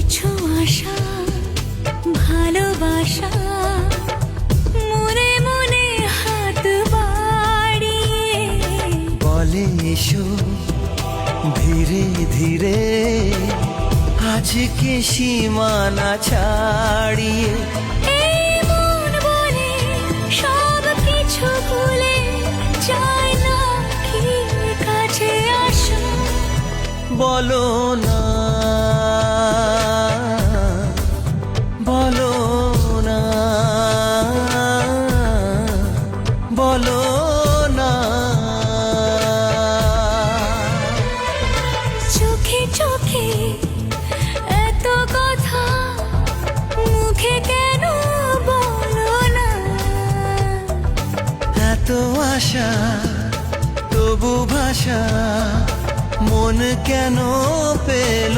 কিছু আশা ভালোবাসা মনে মনে হাত বাড়িয়ে বলে এসো ধীরে ধীরে আজকে সীমানা ছাড়িয়ে। এই মন বলে সব কিছু ভুলে যায় না কি কাছে আসো বলো না, বলো না, বলো না। চোখে চোখে এত কথা মুখে কেন বলো না এত আশা তবু ভাষা মন কেন পেল